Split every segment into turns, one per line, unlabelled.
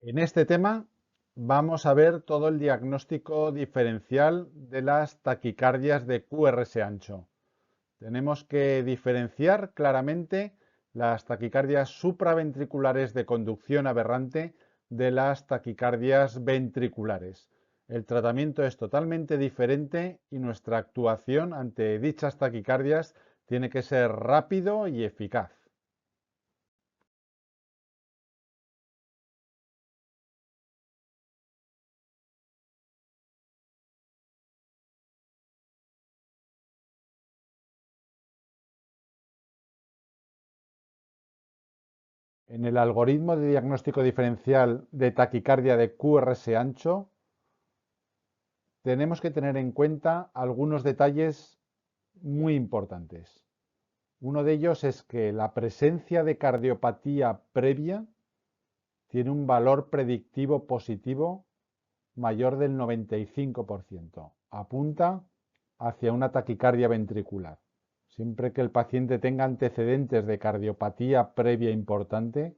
En este tema vamos a ver todo el diagnóstico diferencial de las taquicardias de QRS ancho. Tenemos que diferenciar claramente las taquicardias supraventriculares de conducción aberrante de las taquicardias ventriculares. El tratamiento es totalmente diferente y nuestra actuación ante dichas taquicardias tiene que ser rápido y eficaz. En el algoritmo de diagnóstico diferencial de taquicardia de QRS ancho, tenemos que tener en cuenta algunos detalles muy importantes. Uno de ellos es que la presencia de cardiopatía previa tiene un valor predictivo positivo mayor del 95%. Apunta hacia una taquicardia ventricular. Siempre que el paciente tenga antecedentes de cardiopatía previa importante,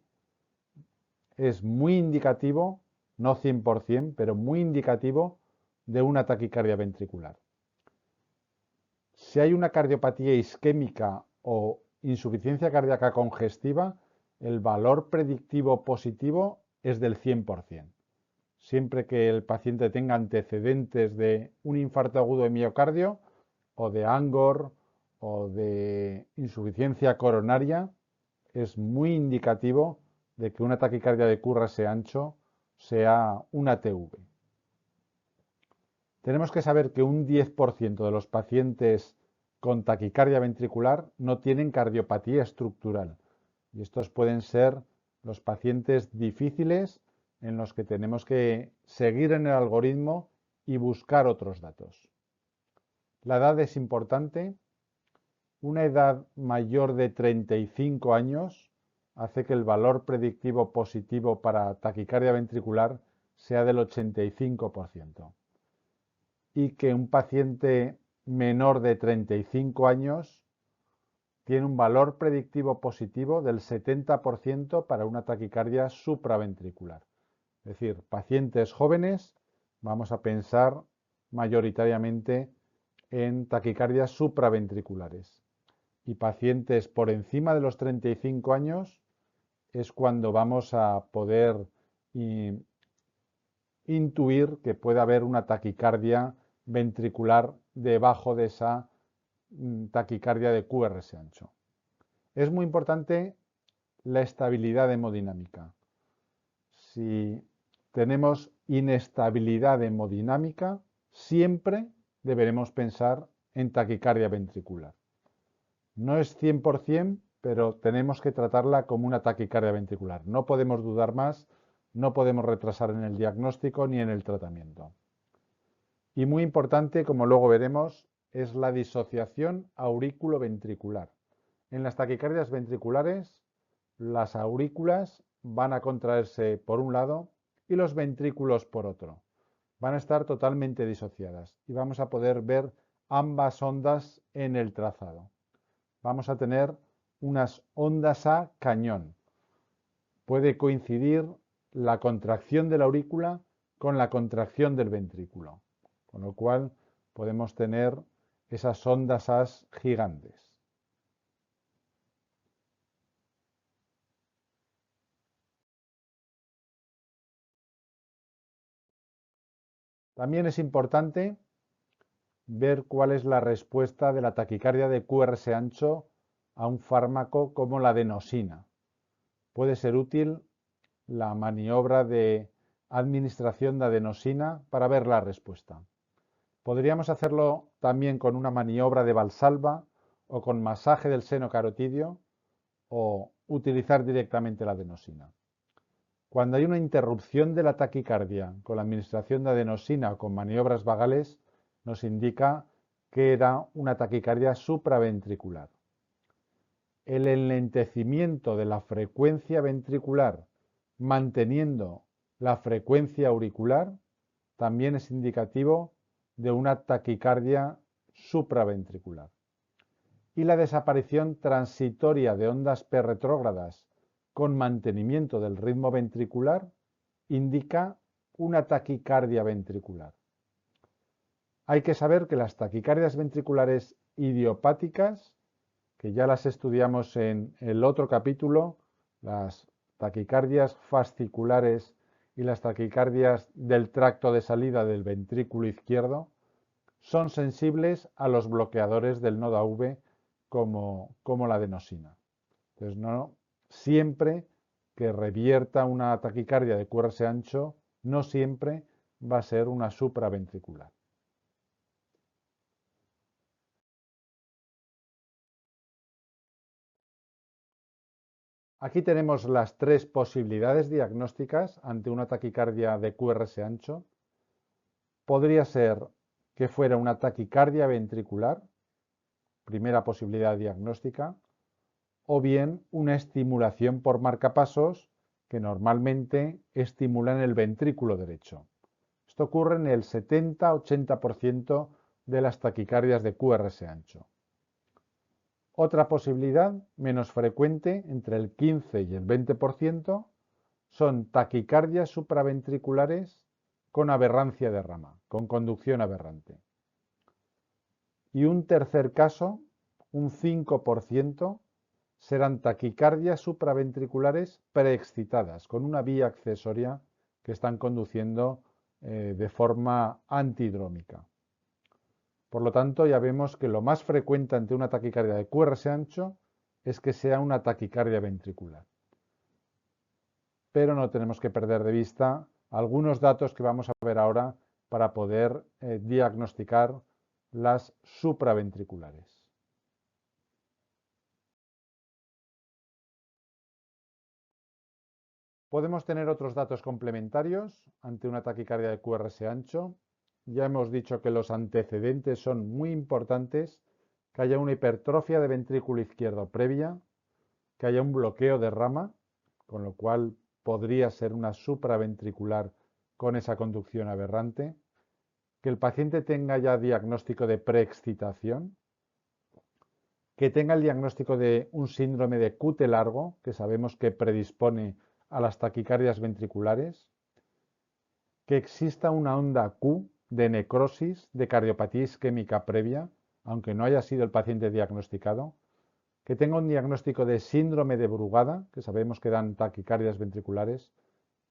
es muy indicativo, no 100%, pero muy indicativo de una taquicardia ventricular. Si hay una cardiopatía isquémica o insuficiencia cardíaca congestiva, el valor predictivo positivo es del 100%. Siempre que el paciente tenga antecedentes de un infarto agudo de miocardio o de ANGOR o de insuficiencia coronaria, es muy indicativo de que una taquicardia de QRS ancho sea una ATV. Tenemos que saber que un 10% de los pacientes con taquicardia ventricular no tienen cardiopatía estructural. Y estos pueden ser los pacientes difíciles en los que tenemos que seguir en el algoritmo y buscar otros datos. La edad es importante. Una edad mayor de 35 años hace que el valor predictivo positivo para taquicardia ventricular sea del 85%. Y que un paciente menor de 35 años tiene un valor predictivo positivo del 70% para una taquicardia supraventricular. Es decir, pacientes jóvenes, vamos a pensar mayoritariamente en taquicardias supraventriculares. Y pacientes por encima de los 35 años es cuando vamos a poder intuir que puede haber una taquicardia ventricular debajo de esa taquicardia de QRS ancho. Es muy importante la estabilidad hemodinámica. Si tenemos inestabilidad hemodinámica, siempre deberemos pensar en taquicardia ventricular. No es 100%, pero tenemos que tratarla como una taquicardia ventricular. No podemos dudar más, no podemos retrasar en el diagnóstico ni en el tratamiento. Y muy importante, como luego veremos, es la disociación aurículo-ventricular. En las taquicardias ventriculares, las aurículas van a contraerse por un lado y los ventrículos por otro. Van a estar totalmente disociadas y vamos a poder ver ambas ondas en el trazado. Vamos a tener unas ondas a cañón. Puede coincidir la contracción de la aurícula con la contracción del ventrículo, con lo cual podemos tener esas ondas A gigantes. También es importante ver cuál es la respuesta de la taquicardia de QRS ancho a un fármaco como la adenosina. Puede ser útil la maniobra de administración de adenosina para ver la respuesta. Podríamos hacerlo también con una maniobra de Valsalva o con masaje del seno carotidio o utilizar directamente la adenosina. Cuando hay una interrupción de la taquicardia con la administración de adenosina o con maniobras vagales, nos indica que era una taquicardia supraventricular. El enlentecimiento de la frecuencia ventricular manteniendo la frecuencia auricular también es indicativo de una taquicardia supraventricular. Y la desaparición transitoria de ondas P retrógradas con mantenimiento del ritmo ventricular indica una taquicardia ventricular. Hay que saber que las taquicardias ventriculares idiopáticas, que ya las estudiamos en el otro capítulo, las taquicardias fasciculares y las taquicardias del tracto de salida del ventrículo izquierdo, son sensibles a los bloqueadores del nodo AV como la adenosina. Entonces, no siempre que revierta una taquicardia de QRS ancho, no siempre va a ser una supraventricular. Aquí tenemos las tres posibilidades diagnósticas ante una taquicardia de QRS ancho. Podría ser que fuera una taquicardia ventricular, primera posibilidad diagnóstica, o bien una estimulación por marcapasos que normalmente estimulan el ventrículo derecho. Esto ocurre en el 70-80% de las taquicardias de QRS ancho. Otra posibilidad, menos frecuente, entre el 15 y el 20%, son taquicardias supraventriculares con aberrancia de rama, con conducción aberrante. Y un tercer caso, un 5%, serán taquicardias supraventriculares preexcitadas, con una vía accesoria que están conduciendo de forma antidrómica. Por lo tanto, ya vemos que lo más frecuente ante una taquicardia de QRS ancho es que sea una taquicardia ventricular. Pero no tenemos que perder de vista algunos datos que vamos a ver ahora para poder diagnosticar las supraventriculares. Podemos tener otros datos complementarios ante una taquicardia de QRS ancho. Ya hemos dicho que los antecedentes son muy importantes, que haya una hipertrofia de ventrículo izquierdo previa, que haya un bloqueo de rama, con lo cual podría ser una supraventricular con esa conducción aberrante, que el paciente tenga ya diagnóstico de preexcitación, que tenga el diagnóstico de un síndrome de QT largo, que sabemos que predispone a las taquicardias ventriculares, que exista una onda Q de necrosis de cardiopatía isquémica previa, aunque no haya sido el paciente diagnosticado, que tenga un diagnóstico de síndrome de Brugada, que sabemos que dan taquicardias ventriculares,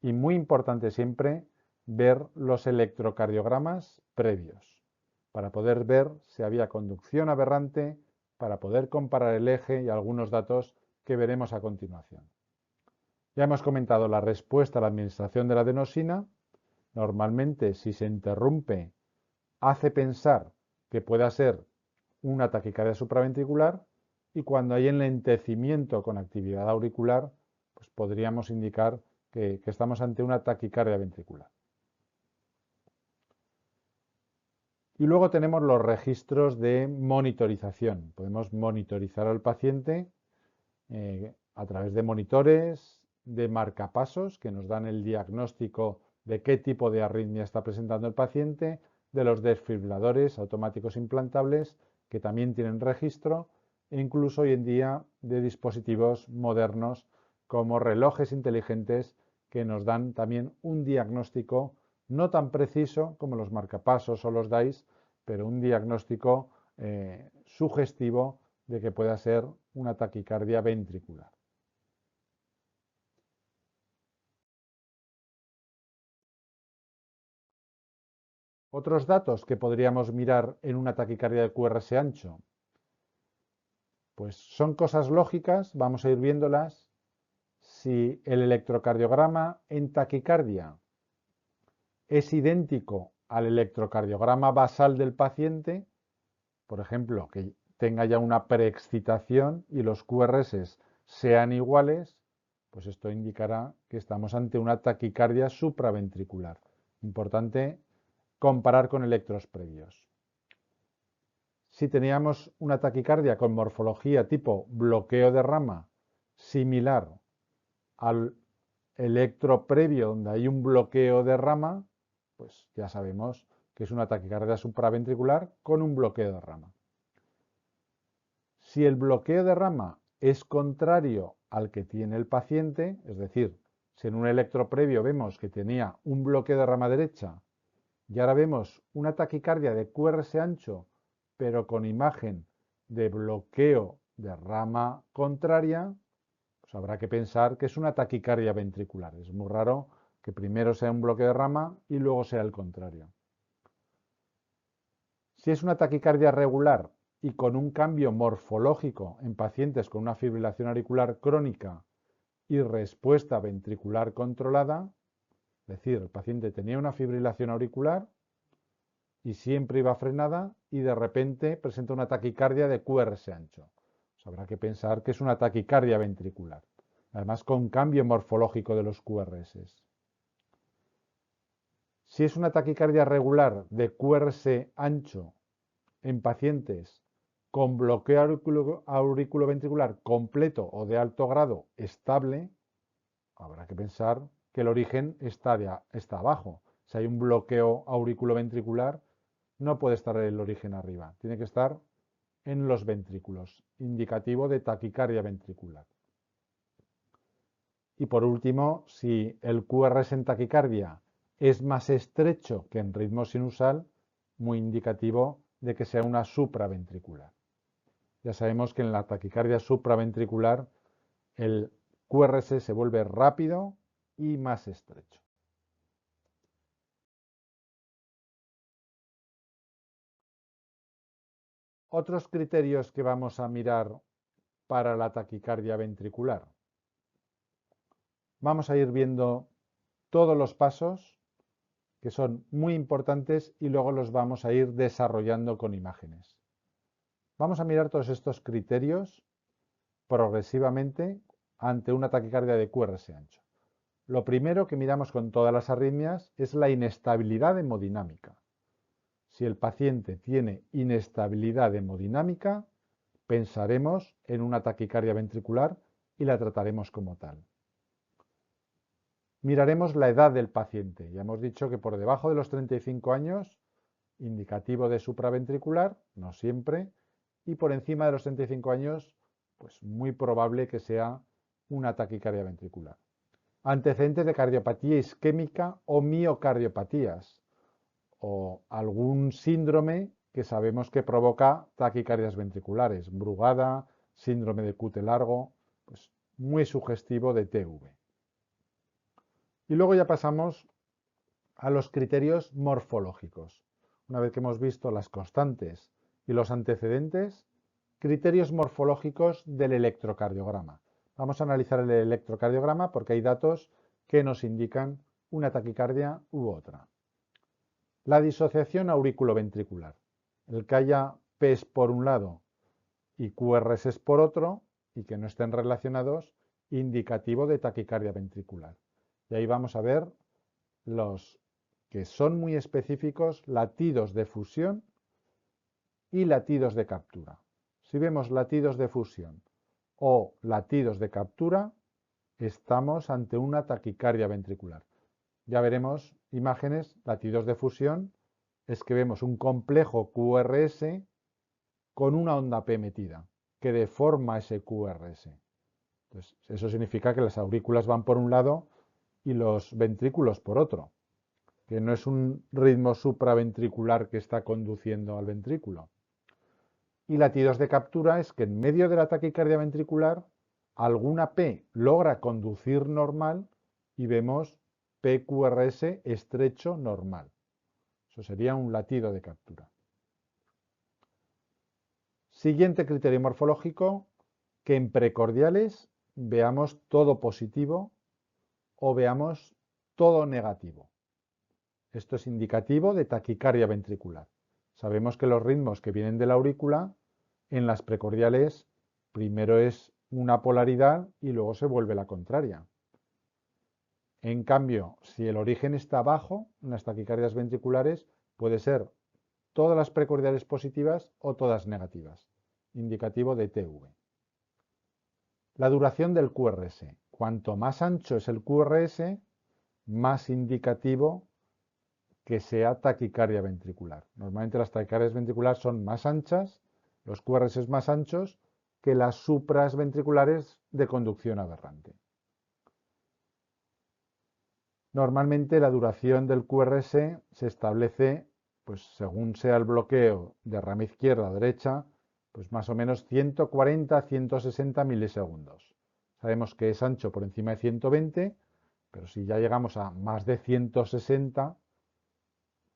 y muy importante siempre ver los electrocardiogramas previos, para poder ver si había conducción aberrante, para poder comparar el eje y algunos datos que veremos a continuación. Ya hemos comentado la respuesta a la administración de la adenosina. Normalmente, si se interrumpe, hace pensar que pueda ser una taquicardia supraventricular, y cuando hay enlentecimiento con actividad auricular, pues podríamos indicar que estamos ante una taquicardia ventricular. Y luego tenemos los registros de monitorización. Podemos monitorizar al paciente a través de monitores, de marcapasos que nos dan el diagnóstico de qué tipo de arritmia está presentando el paciente, de los desfibriladores automáticos implantables que también tienen registro, e incluso hoy en día de dispositivos modernos como relojes inteligentes que nos dan también un diagnóstico no tan preciso como los marcapasos o los DICE, pero un diagnóstico sugestivo de que pueda ser una taquicardia ventricular. Otros datos que podríamos mirar en una taquicardia de QRS ancho, pues son cosas lógicas, vamos a ir viéndolas. Si el electrocardiograma en taquicardia es idéntico al electrocardiograma basal del paciente, por ejemplo, que tenga ya una preexcitación y los QRS sean iguales, pues esto indicará que estamos ante una taquicardia supraventricular. Importante comparar con electros previos. Si teníamos una taquicardia con morfología tipo bloqueo de rama similar al electro previo donde hay un bloqueo de rama, pues ya sabemos que es una taquicardia supraventricular con un bloqueo de rama. Si el bloqueo de rama es contrario al que tiene el paciente, es decir, Si en un electro previo vemos que tenía un bloqueo de rama derecha y ahora vemos una taquicardia de QRS ancho, pero con imagen de bloqueo de rama contraria, pues habrá que pensar que es una taquicardia ventricular. Es muy raro que primero sea un bloqueo de rama y luego sea el contrario. Si es una taquicardia regular y con un cambio morfológico en pacientes con una fibrilación auricular crónica y respuesta ventricular controlada, es decir, el paciente tenía una fibrilación auricular y siempre iba frenada y de repente presenta una taquicardia de QRS ancho. Pues habrá que pensar que es una taquicardia ventricular, además con cambio morfológico de los QRS. Si es una taquicardia regular de QRS ancho en pacientes con bloqueo auriculoventricular completo o de alto grado estable, habrá que pensar que el origen está abajo. Si hay un bloqueo auriculoventricular, no puede estar el origen arriba, tiene que estar en los ventrículos, indicativo de taquicardia ventricular. Y por último, si el QRS en taquicardia es más estrecho que en ritmo sinusal, muy indicativo de que sea una supraventricular. Ya sabemos que en la taquicardia supraventricular el QRS se vuelve rápido y más estrecho. Otros criterios que vamos a mirar para la taquicardia ventricular. Vamos a ir viendo todos los pasos que son muy importantes y luego los vamos a ir desarrollando con imágenes. Vamos a mirar todos estos criterios progresivamente ante una taquicardia de QRS ancho. Lo primero que miramos con todas las arritmias es la inestabilidad hemodinámica. Si el paciente tiene inestabilidad hemodinámica, pensaremos en una taquicardia ventricular y la trataremos como tal. Miraremos la edad del paciente. Ya hemos dicho que por debajo de los 35 años, indicativo de supraventricular, no siempre, y por encima de los 35 años, pues muy probable que sea una taquicardia ventricular. Antecedentes de cardiopatía isquémica o miocardiopatías, o algún síndrome que sabemos que provoca taquicardias ventriculares, Brugada, síndrome de Cute largo, pues muy sugestivo de TV. Y luego ya pasamos a los criterios morfológicos. Una vez que hemos visto las constantes y los antecedentes, criterios morfológicos del electrocardiograma. Vamos a analizar el electrocardiograma porque hay datos que nos indican una taquicardia u otra. La disociación auriculoventricular. El que haya P's por un lado y QRS por otro y que no estén relacionados, indicativo de taquicardia ventricular. Y ahí vamos a ver los que son muy específicos, latidos de fusión y latidos de captura. Si vemos latidos de fusión o latidos de captura, estamos ante una taquicardia ventricular. Ya veremos imágenes, latidos de fusión, es que vemos un complejo QRS con una onda P metida, que deforma ese QRS. Entonces, eso significa que las aurículas van por un lado y los ventrículos por otro, que no es un ritmo supraventricular que está conduciendo al ventrículo. Y latidos de captura es que en medio de la taquicardia ventricular alguna P logra conducir normal y vemos PQRS estrecho normal. Eso sería un latido de captura. Siguiente criterio morfológico, que en precordiales veamos todo positivo o veamos todo negativo. Esto es indicativo de taquicardia ventricular. Sabemos que los ritmos que vienen de la aurícula, en las precordiales, primero es una polaridad y luego se vuelve la contraria. En cambio, si el origen está bajo, en las taquicardias ventriculares, puede ser todas las precordiales positivas o todas negativas, indicativo de TV. La duración del QRS. Cuanto más ancho es el QRS, más indicativo que sea taquicardia ventricular. Normalmente las taquicardias ventriculares son más anchas, los QRS más anchos, que las supras ventriculares de conducción aberrante. Normalmente la duración del QRS se establece, pues según sea el bloqueo de rama izquierda o derecha, pues más o menos 140 a 160 milisegundos. Sabemos que es ancho por encima de 120, pero si ya llegamos a más de 160,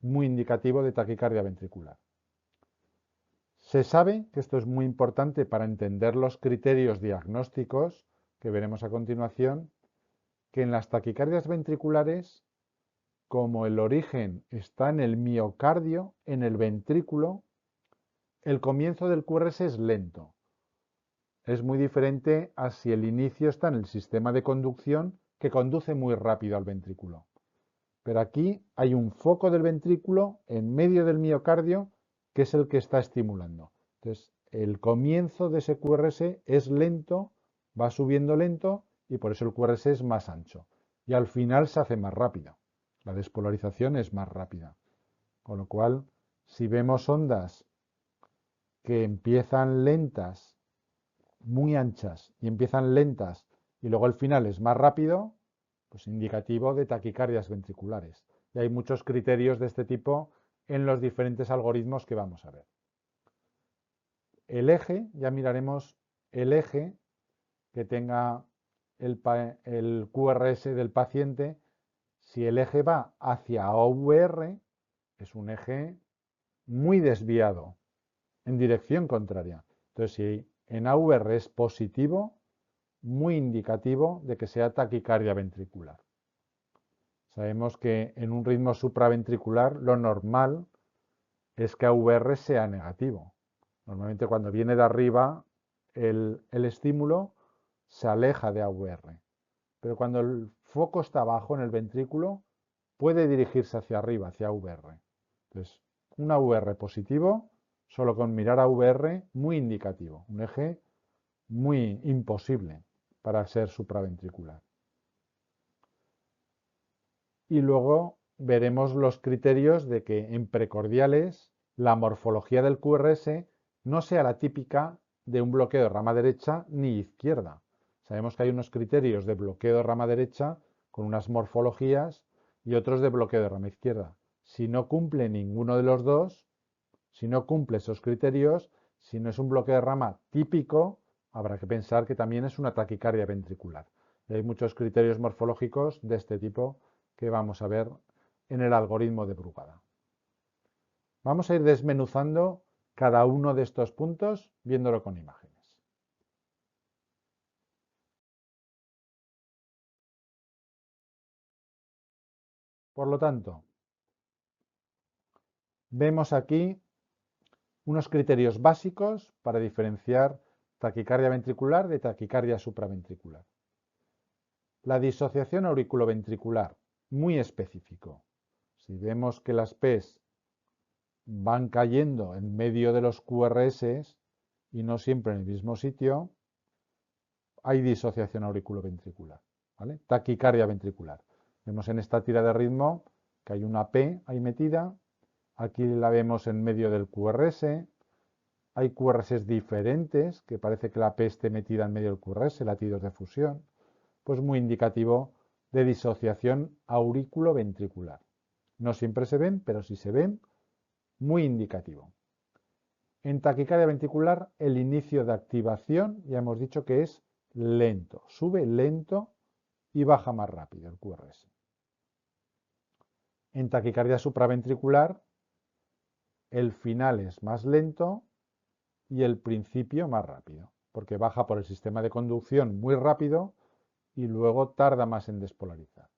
muy indicativo de taquicardia ventricular. Se sabe que esto es muy importante para entender los criterios diagnósticos que veremos a continuación, que en las taquicardias ventriculares, como el origen está en el miocardio, en el ventrículo, el comienzo del QRS es lento. Es muy diferente a si el inicio está en el sistema de conducción, que conduce muy rápido al ventrículo. Pero aquí hay un foco del ventrículo en medio del miocardio que es el que está estimulando. Entonces, el comienzo de ese QRS es lento, va subiendo lento y por eso el QRS es más ancho. Y al final se hace más rápido. La despolarización es más rápida. Con lo cual, si vemos ondas que empiezan lentas, muy anchas, y empiezan lentas, y luego el final es más rápido, pues indicativo de taquicardias ventriculares. Y hay muchos criterios de este tipo en los diferentes algoritmos que vamos a ver. El eje, ya miraremos el eje que tenga el QRS del paciente. Si el eje va hacia AVR, es un eje muy desviado, en dirección contraria. Entonces, si en AVR es positivo, muy indicativo de que sea taquicardia ventricular. Sabemos que en un ritmo supraventricular lo normal es que AVR sea negativo. Normalmente cuando viene de arriba el estímulo se aleja de AVR. Pero cuando el foco está abajo en el ventrículo puede dirigirse hacia arriba, hacia AVR. Entonces, un AVR positivo, solo con mirar AVR, muy indicativo. Un eje muy imposible para ser supraventricular. Y luego veremos los criterios de que en precordiales la morfología del QRS no sea la típica de un bloqueo de rama derecha ni izquierda. Sabemos que hay unos criterios de bloqueo de rama derecha con unas morfologías y otros de bloqueo de rama izquierda. Si no cumple ninguno de los dos, si no cumple esos criterios, si no es un bloqueo de rama típico, habrá que pensar que también es una taquicardia ventricular. Y hay muchos criterios morfológicos de este tipo que vamos a ver en el algoritmo de Brugada. Vamos a ir desmenuzando cada uno de estos puntos viéndolo con imágenes. Por lo tanto, vemos aquí unos criterios básicos para diferenciar taquicardia ventricular de taquicardia supraventricular. La disociación auriculoventricular, muy específico. Si vemos que las P's van cayendo en medio de los QRS y no siempre en el mismo sitio, hay disociación auriculoventricular, ¿vale? Taquicardia ventricular. Vemos en esta tira de ritmo que hay una P ahí metida, aquí la vemos en medio del QRS, hay QRS diferentes, que parece que la P esté metida en medio del QRS, latidos de fusión, pues muy indicativo de disociación auriculoventricular. No siempre se ven, pero si se ven, muy indicativo. En taquicardia ventricular, el inicio de activación, ya hemos dicho que es lento, sube lento y baja más rápido el QRS. En taquicardia supraventricular, el final es más lento y el principio más rápido, porque baja por el sistema de conducción muy rápido y luego tarda más en despolarizar.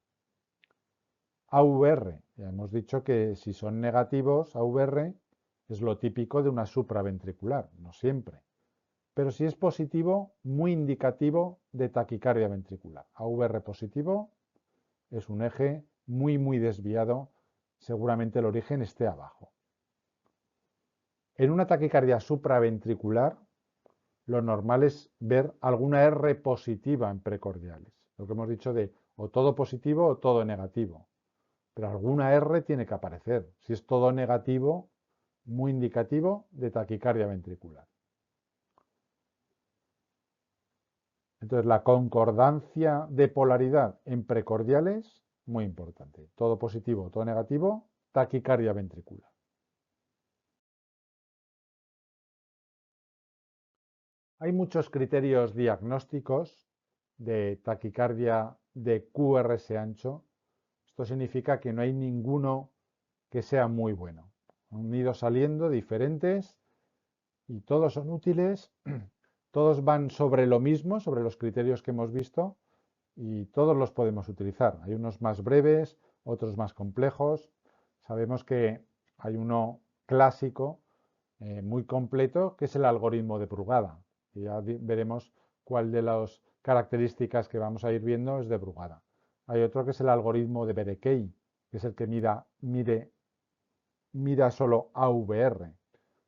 AVR, ya hemos dicho que si son negativos, AVR es lo típico de una supraventricular, no siempre. Pero si es positivo, muy indicativo de taquicardia ventricular. AVR positivo es un eje muy desviado, seguramente el origen esté abajo. En una taquicardia supraventricular, lo normal es ver alguna R positiva en precordiales. Lo que hemos dicho de o todo positivo o todo negativo. Pero alguna R tiene que aparecer. Si es todo negativo, muy indicativo de taquicardia ventricular. Entonces, la concordancia de polaridad en precordiales muy importante. Todo positivo, todo negativo, taquicardia ventricular. Hay muchos criterios diagnósticos de taquicardia de QRS ancho. Esto significa que no hay ninguno que sea muy bueno. Han ido saliendo diferentes y todos son útiles, todos van sobre lo mismo, sobre los criterios que hemos visto, y todos los podemos utilizar. Hay unos más breves, otros más complejos. Sabemos que hay uno clásico, muy completo, que es el algoritmo de Brugada. Y ya veremos cuál de las características que vamos a ir viendo es de Brugada. Hay otro que es el algoritmo de Berekei, que es el que mira solo AVR.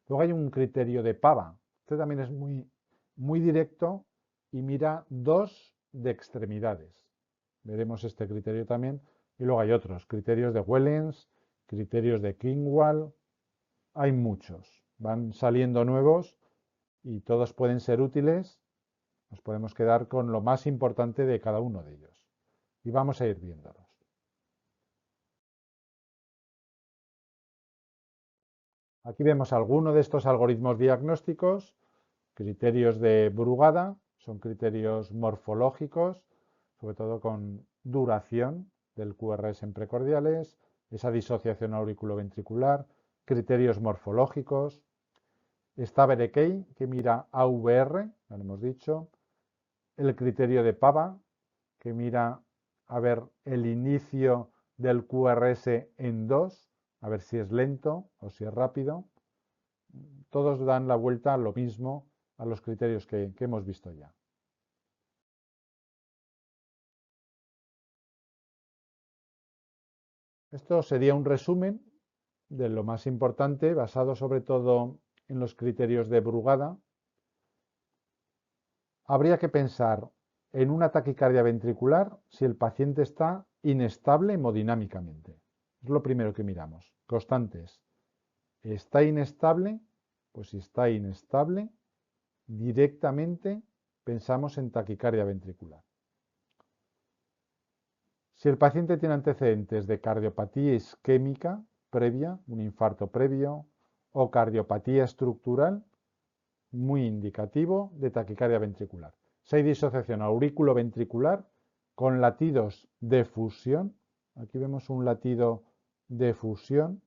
Luego hay un criterio de Pava. Este también es muy directo y mira dos de extremidades. Veremos este criterio también. Y luego hay otros, criterios de Wellens, criterios de Kingwall. Hay muchos. Van saliendo nuevos y todos pueden ser útiles. Nos podemos quedar con lo más importante de cada uno de ellos. Y vamos a ir viéndolos. Aquí vemos algunos de estos algoritmos diagnósticos, criterios de Brugada, son criterios morfológicos, sobre todo con duración del QRS en precordiales, esa disociación auriculoventricular, criterios morfológicos. Está Berekei, que mira AVR, ya lo hemos dicho, el criterio de Pava, que mira a ver el inicio del QRS en 2, a ver si es lento o si es rápido. Todos dan la vuelta a lo mismo, a los criterios que hemos visto ya. Esto sería un resumen de lo más importante, basado sobre todo en los criterios de Brugada. Habría que pensar en una taquicardia ventricular si el paciente está inestable hemodinámicamente. Es lo primero que miramos. Constantes. ¿Está inestable? Pues si está inestable, directamente pensamos en taquicardia ventricular. Si el paciente tiene antecedentes de cardiopatía isquémica previa, un infarto previo, o cardiopatía estructural, muy indicativo de taquicardia ventricular. Si hay disociación auriculoventricular con latidos de fusión, aquí vemos un latido de fusión,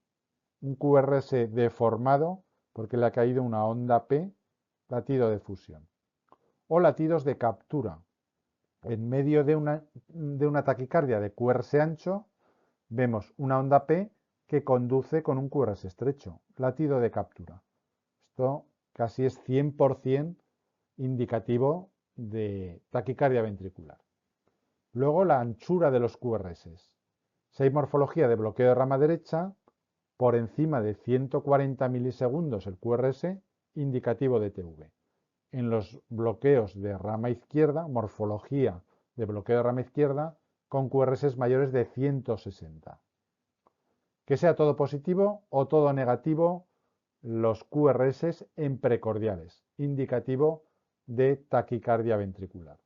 un QRS deformado porque le ha caído una onda P, latido de fusión, o latidos de captura. En medio de una taquicardia de QRS ancho, vemos una onda P que conduce con un QRS estrecho, latido de captura. Esto casi es 100% indicativo de taquicardia ventricular. Luego la anchura de los QRS. Si hay morfología de bloqueo de rama derecha, por encima de 140 milisegundos el QRS, indicativo de TV. En los bloqueos de rama izquierda, morfología de bloqueo de rama izquierda, con QRS mayores de 160. Que sea todo positivo o todo negativo los QRS en precordiales, indicativo de taquicardia ventricular.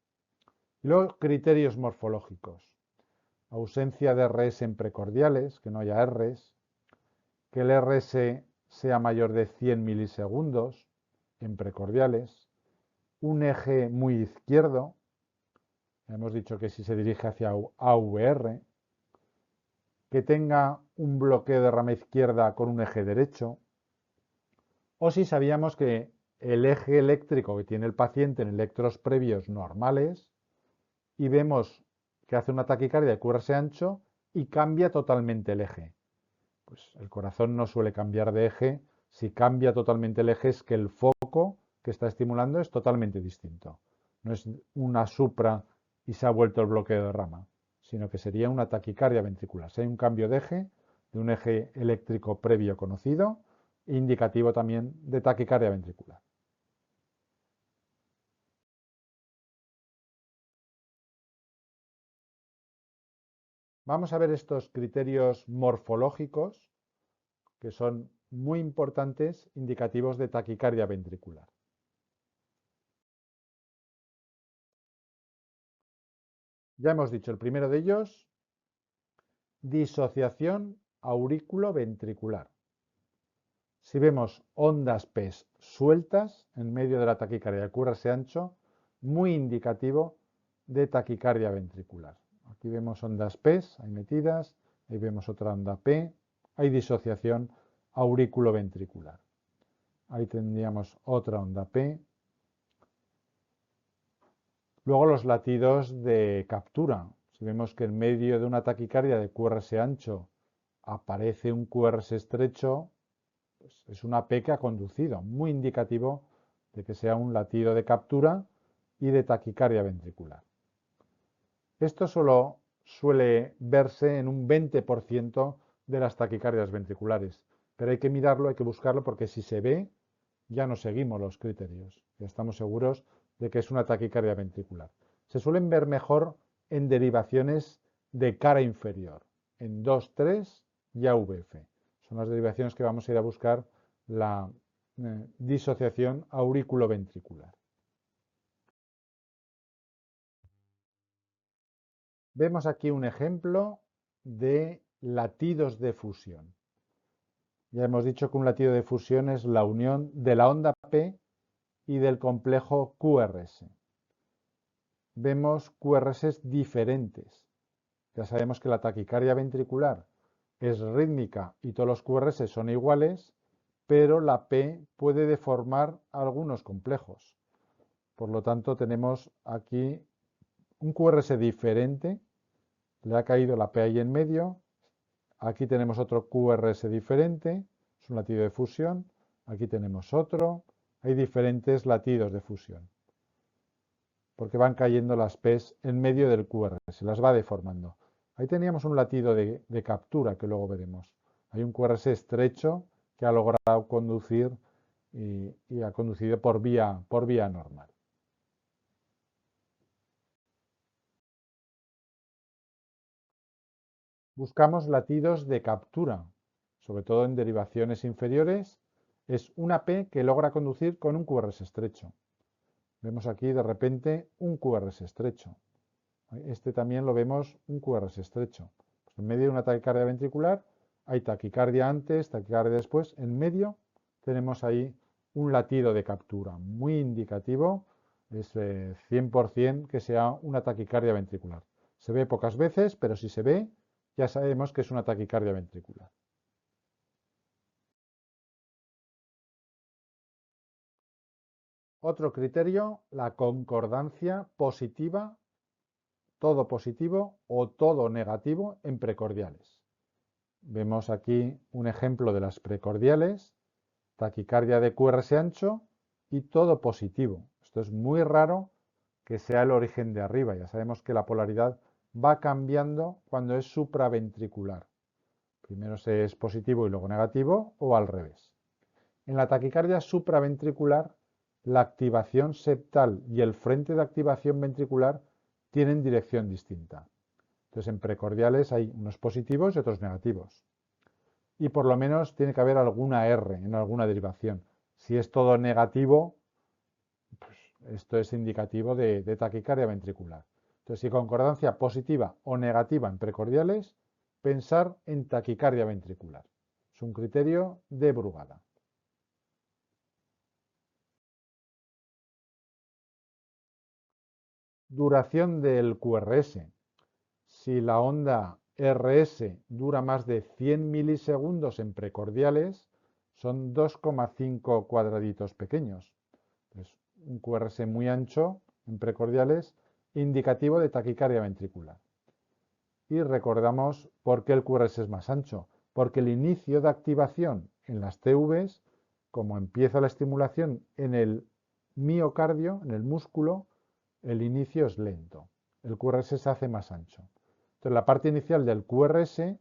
Y luego, criterios morfológicos. Ausencia de RS en precordiales, que no haya Rs, que el RS sea mayor de 100 milisegundos en precordiales, un eje muy izquierdo, hemos dicho que si se dirige hacia AVR, que tenga un bloqueo de rama izquierda con un eje derecho, o si sabíamos que el eje eléctrico que tiene el paciente en electros previos normales y vemos que hace una taquicardia de QRS ancho y cambia totalmente el eje. Pues el corazón no suele cambiar de eje. Si cambia totalmente el eje es que el foco que está estimulando es totalmente distinto. No es una supra y se ha vuelto el bloqueo de rama, sino que sería una taquicardia ventricular. Si hay un cambio de eje, de un eje eléctrico previo conocido, indicativo también de taquicardia ventricular. Vamos a ver estos criterios morfológicos que son muy importantes, indicativos de taquicardia ventricular. Ya hemos dicho, el primero de ellos, disociación aurículo-ventricular. Si vemos ondas P sueltas en medio de la taquicardia de QRS ancho, muy indicativo de taquicardia ventricular. Aquí vemos ondas P ahí metidas, ahí vemos otra onda P, hay disociación aurículo-ventricular. Ahí tendríamos otra onda P. Luego los latidos de captura. Si vemos que en medio de una taquicardia de QRS ancho aparece un QRS estrecho, pues es una P que ha conducido, muy indicativo de que sea un latido de captura y de taquicardia ventricular. Esto solo suele verse en un 20% de las taquicardias ventriculares, pero hay que mirarlo, hay que buscarlo, porque si se ve, ya no seguimos los criterios, ya estamos seguros de que es una taquicardia ventricular. Se suelen ver mejor en derivaciones de cara inferior, en 2, 3 y AVF. Son las derivaciones que vamos a ir a buscar la disociación aurículo-ventricular. Vemos aquí un ejemplo de latidos de fusión. Ya hemos dicho que un latido de fusión es la unión de la onda P y del complejo QRS. Vemos QRS diferentes. Ya sabemos que la taquicardia ventricular es rítmica y todos los QRS son iguales, pero la P puede deformar algunos complejos. Por lo tanto, tenemos aquí un QRS diferente, le ha caído la P ahí en medio. Aquí tenemos otro QRS diferente, es un latido de fusión. Aquí tenemos otro. Hay diferentes latidos de fusión, porque van cayendo las P's en medio del QRS, las va deformando. Ahí teníamos un latido de captura que luego veremos. Hay un QRS estrecho que ha logrado conducir y ha conducido por vía normal. Buscamos latidos de captura, sobre todo en derivaciones inferiores. Es una P que logra conducir con un QRS estrecho. Vemos aquí de repente un QRS estrecho. Este también lo vemos un QRS estrecho. Pues en medio de una taquicardia ventricular hay taquicardia antes, taquicardia después. En medio tenemos ahí un latido de captura, muy indicativo. Es 100% que sea una taquicardia ventricular. Se ve pocas veces, pero si se ve, ya sabemos que es una taquicardia ventricular. Otro criterio, la concordancia positiva, todo positivo o todo negativo en precordiales. Vemos aquí un ejemplo de las precordiales, taquicardia de QRS ancho y todo positivo. Esto es muy raro que sea el origen de arriba. Ya sabemos que la polaridad va cambiando cuando es supraventricular. Primero se es positivo y luego negativo o al revés. En la taquicardia supraventricular, la activación septal y el frente de activación ventricular tienen dirección distinta. Entonces, en precordiales hay unos positivos y otros negativos. Y por lo menos tiene que haber alguna R en alguna derivación. Si es todo negativo, pues esto es indicativo de taquicardia ventricular. Entonces, si concordancia positiva o negativa en precordiales, pensar en taquicardia ventricular. Es un criterio de Brugada. Duración del QRS. Si la onda RS dura más de 100 milisegundos en precordiales, son 2,5 cuadraditos pequeños. Es un QRS muy ancho en precordiales, indicativo de taquicardia ventricular. Y recordamos por qué el QRS es más ancho, porque el inicio de activación en las TVs, como empieza la estimulación en el miocardio, en el músculo, el inicio es lento. El QRS se hace más ancho. Entonces, la parte inicial del QRS,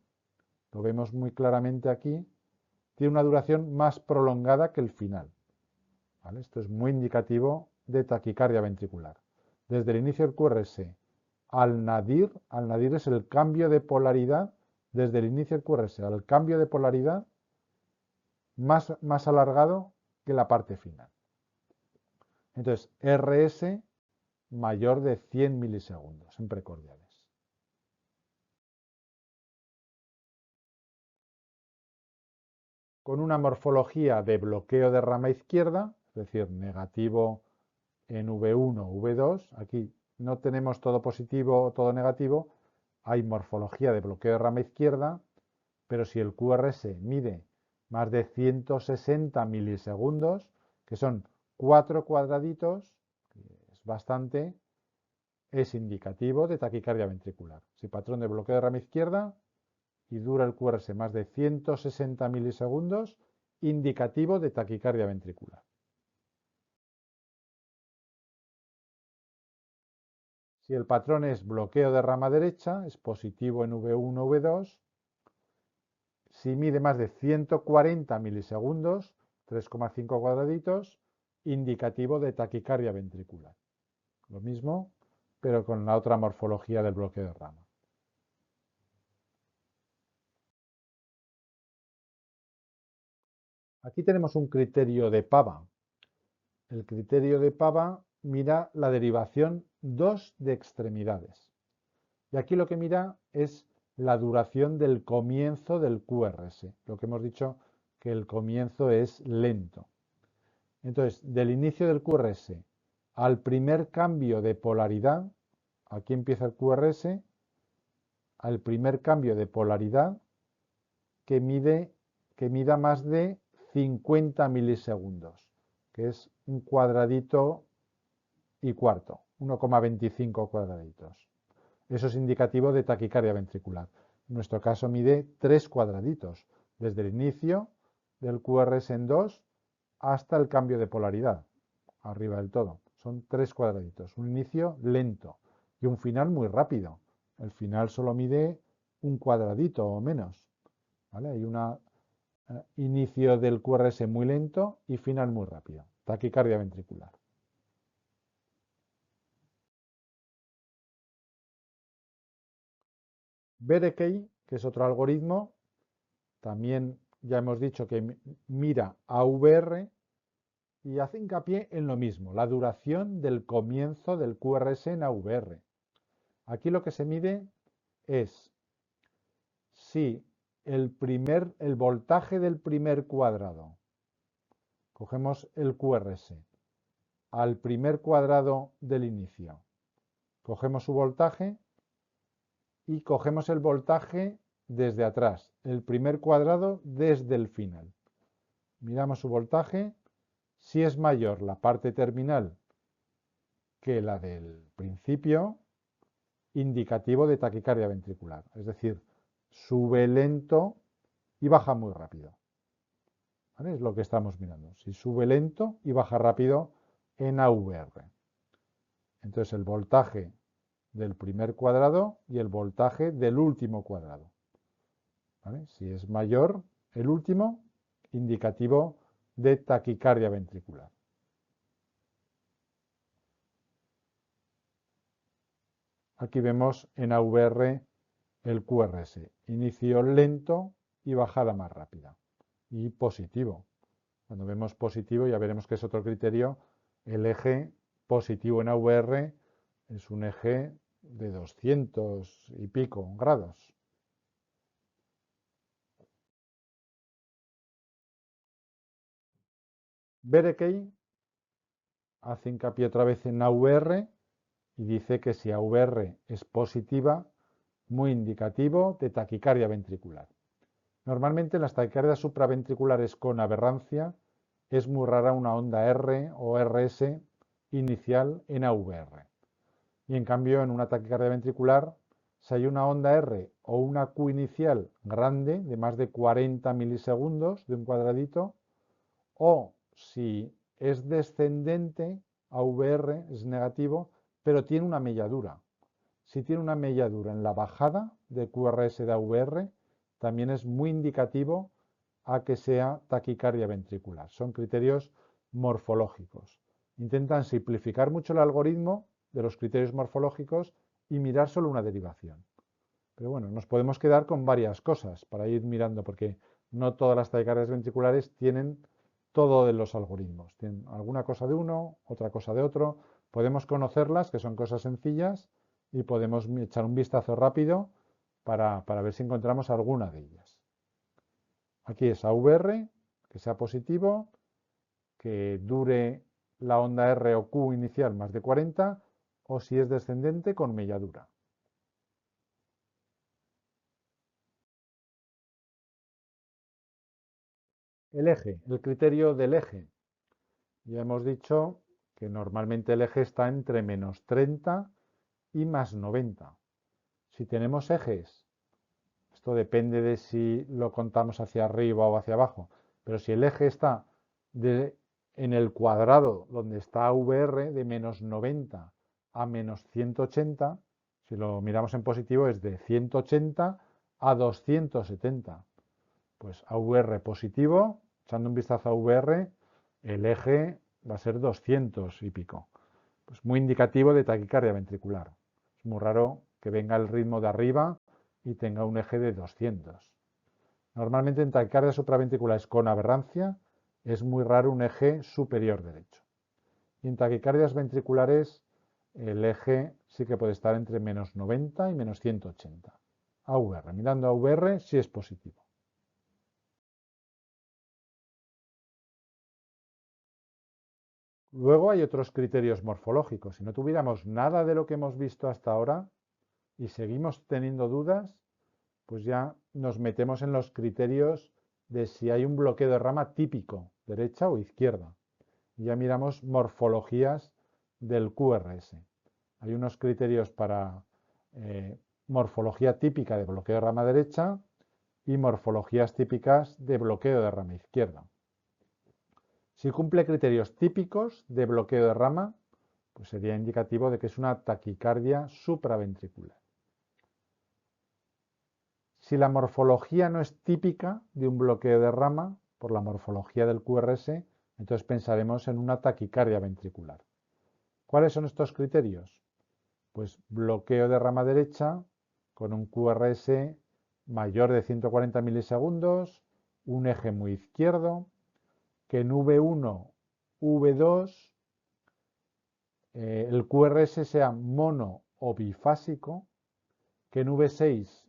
lo vemos muy claramente aquí, tiene una duración más prolongada que el final. ¿Vale? Esto es muy indicativo de taquicardia ventricular. Desde el inicio del QRS al nadir es el cambio de polaridad, desde el inicio del QRS al cambio de polaridad más alargado que la parte final. Entonces, RS mayor de 100 milisegundos en precordiales. con una morfología de bloqueo de rama izquierda, es decir, negativo en V1, V2. Aquí no tenemos todo positivo o todo negativo, hay morfología de bloqueo de rama izquierda, pero si el QRS mide más de 160 milisegundos, que son 4 cuadraditos, que es bastante, es indicativo de taquicardia ventricular. Si patrón de bloqueo de rama izquierda y dura el QRS más de 160 milisegundos, indicativo de taquicardia ventricular. Si el patrón es bloqueo de rama derecha, es positivo en V1, V2. Si mide más de 140 milisegundos, 3,5 cuadraditos, indicativo de taquicardia ventricular. Lo mismo, pero con la otra morfología del bloqueo de rama. Aquí tenemos un criterio de Pava. El criterio de Pava mira la derivación 2 de extremidades. Y aquí lo que mira es la duración del comienzo del QRS. Lo que hemos dicho que el comienzo es lento. Entonces, del inicio del QRS al primer cambio de polaridad, aquí empieza el QRS, al primer cambio de polaridad que mida más de 50 milisegundos, que es un cuadradito y cuarto, 1,25 cuadraditos. Eso es indicativo de taquicardia ventricular. En nuestro caso mide 3 cuadraditos, desde el inicio del QRS en 2 hasta el cambio de polaridad, arriba del todo. Son 3 cuadraditos, un inicio lento y un final muy rápido. El final solo mide un cuadradito o menos. ¿Vale? Hay un inicio del QRS muy lento y final muy rápido. Taquicardia ventricular. Berekei, que es otro algoritmo, también ya hemos dicho que mira a VR y hace hincapié en lo mismo, la duración del comienzo del QRS en AVR. Aquí lo que se mide es si el voltaje del primer cuadrado, cogemos el QRS, al primer cuadrado del inicio, cogemos su voltaje y cogemos el voltaje desde atrás, el primer cuadrado desde el final. Miramos su voltaje, si es mayor la parte terminal que la del principio, indicativo de taquicardia ventricular, es decir, sube lento y baja muy rápido. ¿Vale? Es lo que estamos mirando. Si sube lento y baja rápido en AVR. Entonces el voltaje del primer cuadrado y el voltaje del último cuadrado. ¿Vale? Si es mayor el último, indicativo de taquicardia ventricular. Aquí vemos en AVR el QRS, inicio lento y bajada más rápida. Y positivo. Cuando vemos positivo ya veremos que es otro criterio. El eje positivo en AVR es un eje de 200 y pico grados. Berekei hace hincapié otra vez en AVR y dice que si AVR es positiva, muy indicativo de taquicardia ventricular. Normalmente en las taquicardias supraventriculares con aberrancia es muy rara una onda R o RS inicial en AVR. Y en cambio en una taquicardia ventricular, si hay una onda R o una Q inicial grande de más de 40 milisegundos de un cuadradito, o si es descendente, AVR es negativo, pero tiene una melladura. Si tiene una melladura en la bajada de QRS de AVR, también es muy indicativo a que sea taquicardia ventricular. Son criterios morfológicos. Intentan simplificar mucho el algoritmo de los criterios morfológicos y mirar solo una derivación. Pero bueno, nos podemos quedar con varias cosas para ir mirando, porque no todas las taquicardias ventriculares tienen todo de los algoritmos. Tienen alguna cosa de uno, otra cosa de otro. Podemos conocerlas, que son cosas sencillas, y podemos echar un vistazo rápido para ver si encontramos alguna de ellas. Aquí es AVR que sea positivo, que dure la onda R o Q inicial más de 40, o si es descendente con melladura. El eje, el criterio del eje. Ya hemos dicho que normalmente el eje está entre menos 30 y más 90. Si tenemos ejes, esto depende de si lo contamos hacia arriba o hacia abajo, pero si el eje está en el cuadrado donde está VR de menos 90 a menos 180, si lo miramos en positivo es de 180 a 270. Pues a VR positivo, echando un vistazo a VR, el eje va a ser 200 y pico. Pues muy indicativo de taquicardia ventricular. Es muy raro que venga el ritmo de arriba y tenga un eje de 200. Normalmente en taquicardia supraventriculares con aberrancia es muy raro un eje superior derecho. Y en taquicardias ventriculares el eje sí que puede estar entre menos 90 y menos 180. AVR, mirando a AVR sí es positivo. Luego hay otros criterios morfológicos. Si no tuviéramos nada de lo que hemos visto hasta ahora y seguimos teniendo dudas, pues ya nos metemos en los criterios de si hay un bloqueo de rama típico, derecha o izquierda. Y ya miramos morfologías del QRS. Hay unos criterios para morfología típica de bloqueo de rama derecha y morfologías típicas de bloqueo de rama izquierda. Si cumple criterios típicos de bloqueo de rama, pues sería indicativo de que es una taquicardia supraventricular. Si la morfología no es típica de un bloqueo de rama, por la morfología del QRS, entonces pensaremos en una taquicardia ventricular. ¿Cuáles son estos criterios? Pues bloqueo de rama derecha con un QRS mayor de 140 milisegundos, un eje muy izquierdo, que en V1, V2 el QRS sea mono o bifásico, que en V6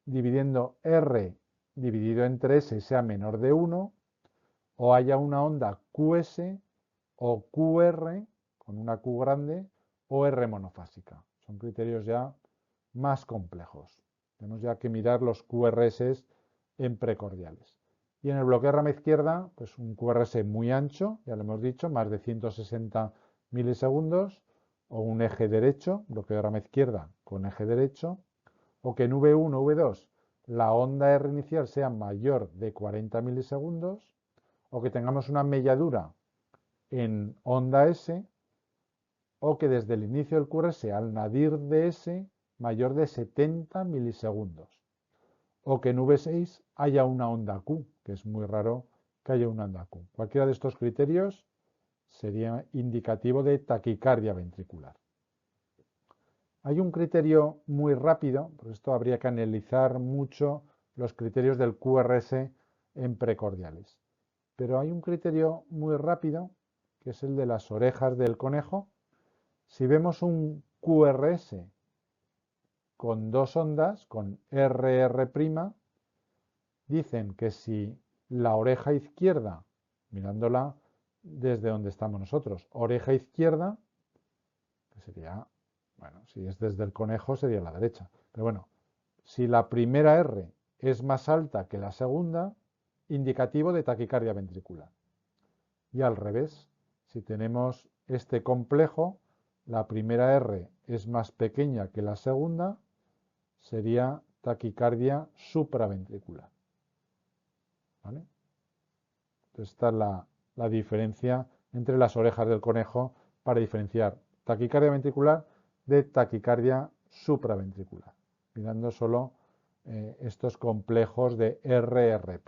dividiendo R dividido entre S sea menor de 1, o haya una onda QS o QR con una Q grande o R monofásica. Son criterios ya más complejos. Tenemos ya que mirar los QRS en precordiales. Y en el bloqueo de rama izquierda, pues un QRS muy ancho, ya lo hemos dicho, más de 160 milisegundos, o un eje derecho, bloqueo de rama izquierda con eje derecho, o que en V1 o V2 la onda R inicial sea mayor de 40 milisegundos, o que tengamos una melladura en onda S, o que desde el inicio del QRS al nadir de S mayor de 70 milisegundos, o que en V6 haya una onda Q, que es muy raro que haya una onda Q. Cualquiera de estos criterios sería indicativo de taquicardia ventricular. Hay un criterio muy rápido, por esto habría que analizar mucho los criterios del QRS en precordiales, pero hay un criterio muy rápido, que es el de las orejas del conejo. Si vemos un QRS con dos ondas, con RR', dicen que si la oreja izquierda, mirándola desde donde estamos nosotros, oreja izquierda, que sería, bueno, si es desde el conejo sería la derecha, pero bueno, si la primera R es más alta que la segunda, indicativo de taquicardia ventricular. Y al revés, si tenemos este complejo, la primera R es más pequeña que la segunda, sería taquicardia supraventricular. ¿Vale? Entonces, esta es la diferencia entre las orejas del conejo para diferenciar taquicardia ventricular de taquicardia supraventricular, mirando solo estos complejos de RR'.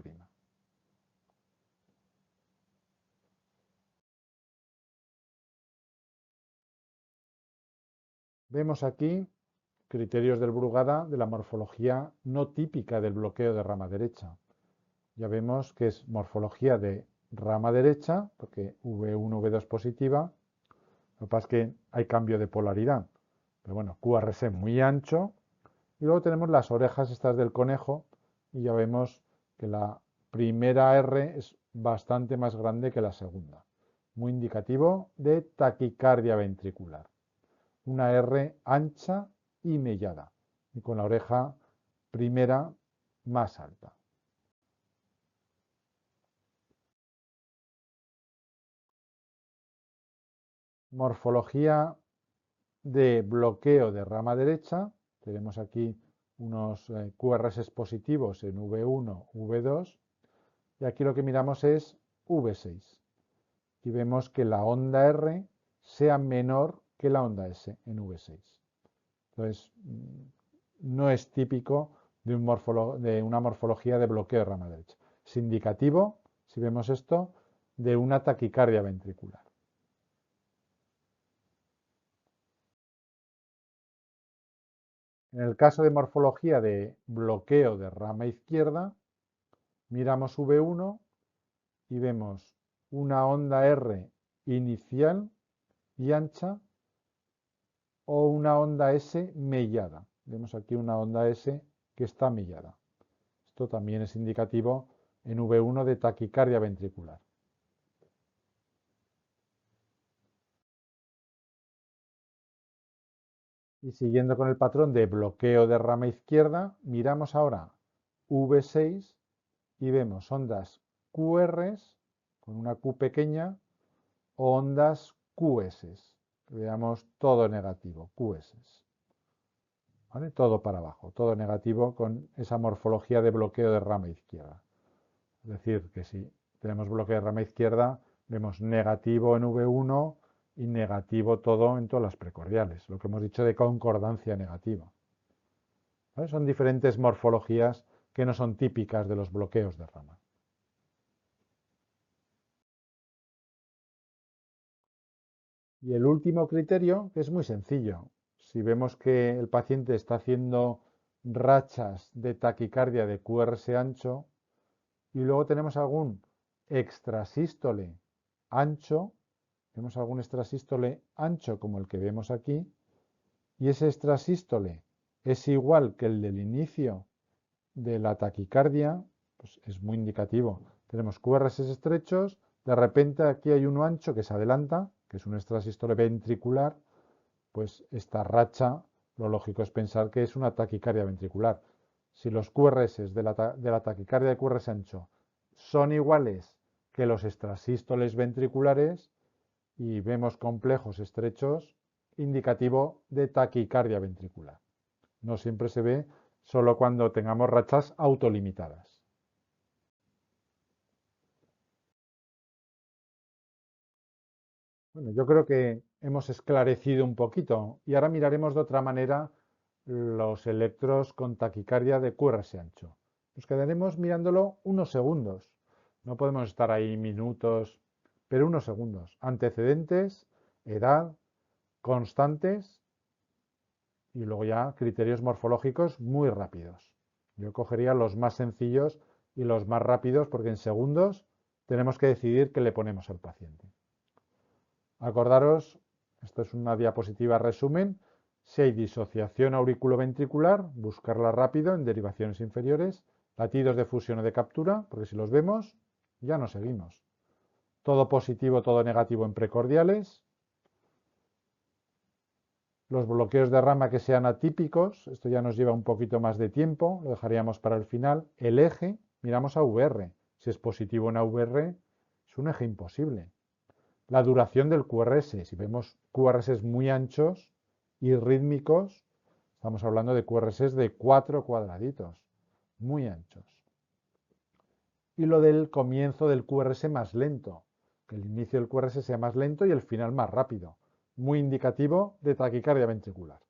Vemos aquí criterios del Brugada de la morfología no típica del bloqueo de rama derecha. Ya vemos que es morfología de rama derecha, porque V1, V2 positiva. Lo que pasa es que hay cambio de polaridad. Pero bueno, QRS muy ancho. Y luego tenemos las orejas estas del conejo y ya vemos que la primera R es bastante más grande que la segunda. Muy indicativo de taquicardia ventricular. Una R ancha y mellada, y con la oreja primera más alta. Morfología de bloqueo de rama derecha. Tenemos aquí unos QRS positivos en V1, V2, y aquí lo que miramos es V6. Y vemos que la onda R sea menor que la onda S en V6. Entonces, no es típico de una morfología de bloqueo de rama derecha. Es indicativo, si vemos esto, de una taquicardia ventricular. En el caso de morfología de bloqueo de rama izquierda, miramos V1 y vemos una onda R inicial y ancha o una onda S mellada. Vemos aquí una onda S que está mellada. Esto también es indicativo en V1 de taquicardia ventricular. Y siguiendo con el patrón de bloqueo de rama izquierda, miramos ahora V6 y vemos ondas QRs con una Q pequeña o ondas QS. Veamos todo negativo, QS. ¿Vale? Todo para abajo, todo negativo con esa morfología de bloqueo de rama izquierda. Es decir, que si tenemos bloqueo de rama izquierda, vemos negativo en V1 y negativo todo en todas las precordiales, lo que hemos dicho de concordancia negativa. ¿Vale? Son diferentes morfologías que no son típicas de los bloqueos de rama. Y el último criterio, que es muy sencillo. Si vemos que el paciente está haciendo rachas de taquicardia de QRS ancho y luego tenemos algún extrasístole ancho, vemos algún extrasístole ancho como el que vemos aquí, y ese extrasístole es igual que el del inicio de la taquicardia, pues es muy indicativo. Tenemos QRS estrechos, de repente aquí hay uno ancho que se adelanta, que es un extrasístole ventricular, pues esta racha, lo lógico es pensar que es una taquicardia ventricular. Si los QRS de la taquicardia de QRS ancho son iguales que los extrasístoles ventriculares y vemos complejos estrechos, indicativo de taquicardia ventricular. No siempre se ve, solo cuando tengamos rachas autolimitadas. Bueno, yo creo que hemos esclarecido un poquito y ahora miraremos de otra manera los electros con taquicardia de QRS ancho. Nos quedaremos mirándolo unos segundos. No podemos estar ahí minutos, pero unos segundos. Antecedentes, edad, constantes y luego ya criterios morfológicos muy rápidos. Yo cogería los más sencillos y los más rápidos porque en segundos tenemos que decidir qué le ponemos al paciente. Acordaros, esto es una diapositiva resumen, si hay disociación auriculoventricular, buscarla rápido en derivaciones inferiores, latidos de fusión o de captura, porque si los vemos, ya no seguimos. Todo positivo, todo negativo en precordiales. Los bloqueos de rama que sean atípicos, esto ya nos lleva un poquito más de tiempo, lo dejaríamos para el final. El eje, miramos a VR. Si es positivo en AVR, es un eje imposible. La duración del QRS, si vemos QRS muy anchos y rítmicos, estamos hablando de QRS de 4 cuadraditos, muy anchos. Y lo del comienzo del QRS más lento, que el inicio del QRS sea más lento y el final más rápido, muy indicativo de taquicardia ventricular.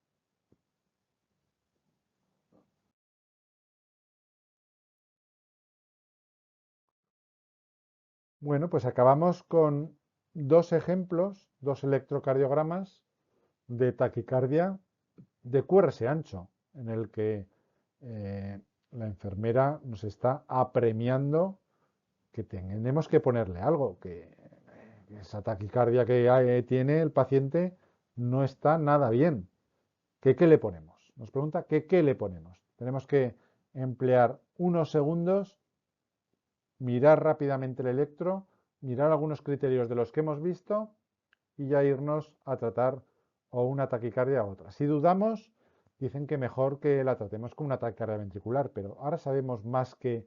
Bueno, pues acabamos con dos ejemplos, dos electrocardiogramas de taquicardia de QRS ancho, en el que la enfermera nos está apremiando que tenemos que ponerle algo, que esa taquicardia que tiene el paciente no está nada bien. ¿Qué le ponemos? Nos pregunta qué le ponemos. Tenemos que emplear unos segundos mirar rápidamente el electro, mirar algunos criterios de los que hemos visto y ya irnos a tratar o una taquicardia u otra. Si dudamos, dicen que mejor que la tratemos con una taquicardia ventricular, pero ahora sabemos más que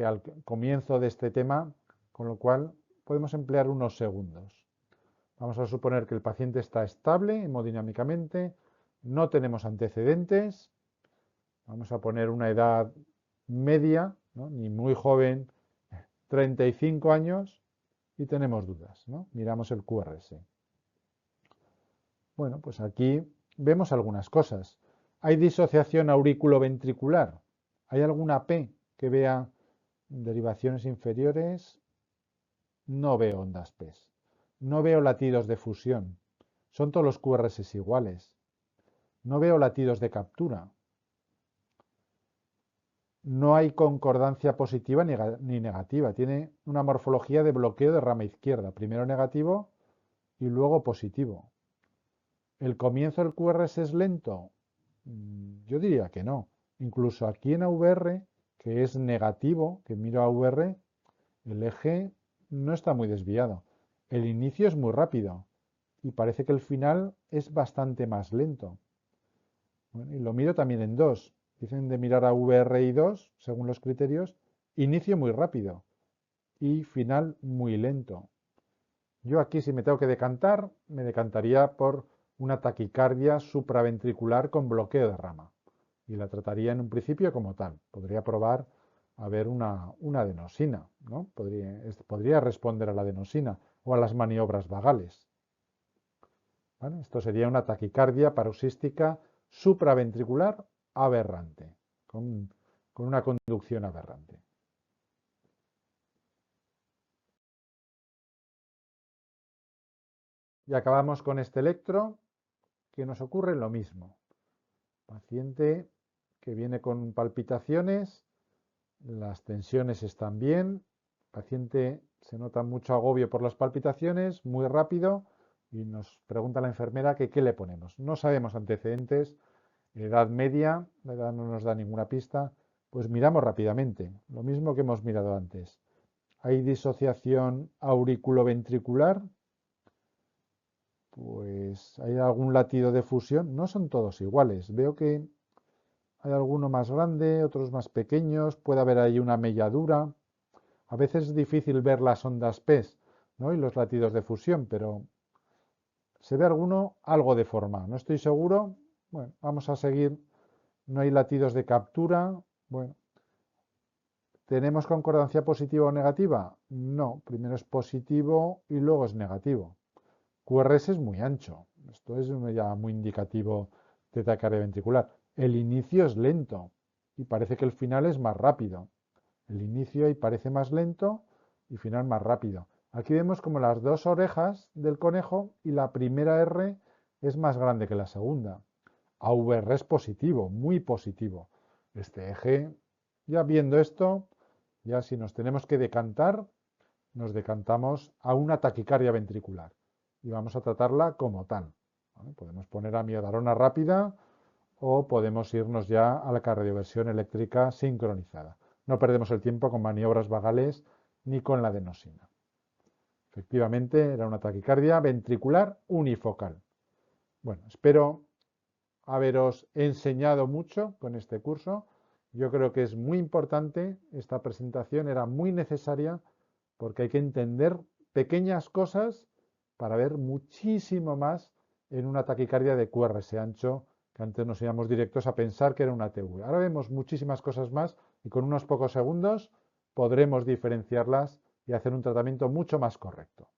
al comienzo de este tema, con lo cual podemos emplear unos segundos. Vamos a suponer que el paciente está estable hemodinámicamente, no tenemos antecedentes, vamos a poner una edad media, ¿no? Ni muy joven, 35 años, y tenemos dudas, ¿no? Miramos el QRS. Bueno, pues aquí vemos algunas cosas. ¿Hay disociación auriculoventricular? ¿Hay alguna P que vea derivaciones inferiores? No veo ondas P. No veo latidos de fusión. Son todos los QRS iguales. No veo latidos de captura. No hay concordancia positiva ni negativa. Tiene una morfología de bloqueo de rama izquierda. Primero negativo y luego positivo. ¿El comienzo del QRS es lento? Yo diría que no. Incluso aquí en AVR, que es negativo, que miro a AVR, el eje no está muy desviado. El inicio es muy rápido y parece que el final es bastante más lento. Bueno, y lo miro también en 2. Dicen de mirar a VRI2, según los criterios, inicio muy rápido y final muy lento. Yo aquí, si me tengo que decantar, me decantaría por una taquicardia supraventricular con bloqueo de rama. Y la trataría en un principio como tal. Podría probar a ver una adenosina, ¿no? Podría responder a la adenosina o a las maniobras vagales. ¿Vale? Esto sería una taquicardia paroxística supraventricular aberrante, con una conducción aberrante. Y acabamos con este electro, que nos ocurre lo mismo. Paciente que viene con palpitaciones, las tensiones están bien, paciente se nota mucho agobio por las palpitaciones, muy rápido, y nos pregunta la enfermera que qué le ponemos. No sabemos antecedentes, edad media, la edad no nos da ninguna pista, pues miramos rápidamente, lo mismo que hemos mirado antes. ¿Hay disociación auriculoventricular? Pues hay algún latido de fusión, no son todos iguales. Veo que hay alguno más grande, otros más pequeños, puede haber ahí una melladura. A veces es difícil ver las ondas P, ¿no? Y los latidos de fusión, pero se ve alguno algo deformado. No estoy seguro. Bueno, vamos a seguir. No hay latidos de captura. Bueno, ¿tenemos concordancia positiva o negativa? No, primero es positivo y luego es negativo. QRS es muy ancho. Esto es ya muy indicativo de taquicardia ventricular. El inicio es lento y parece que el final es más rápido. El inicio ahí parece más lento y final más rápido. Aquí vemos como las dos orejas del conejo y la primera R es más grande que la segunda. AVR es positivo, muy positivo. Este eje, ya viendo esto, ya si nos tenemos que decantar, nos decantamos a una taquicardia ventricular y vamos a tratarla como tal. ¿Vale? Podemos poner amiodarona rápida o podemos irnos ya a la cardioversión eléctrica sincronizada. No perdemos el tiempo con maniobras vagales ni con la adenosina. Efectivamente, era una taquicardia ventricular unifocal. Bueno, espero haberos enseñado mucho con este curso. Yo creo que es muy importante, esta presentación era muy necesaria porque hay que entender pequeñas cosas para ver muchísimo más en una taquicardia de QRS ancho, que antes nos íbamos directos a pensar que era una ATV. Ahora vemos muchísimas cosas más y con unos pocos segundos podremos diferenciarlas y hacer un tratamiento mucho más correcto.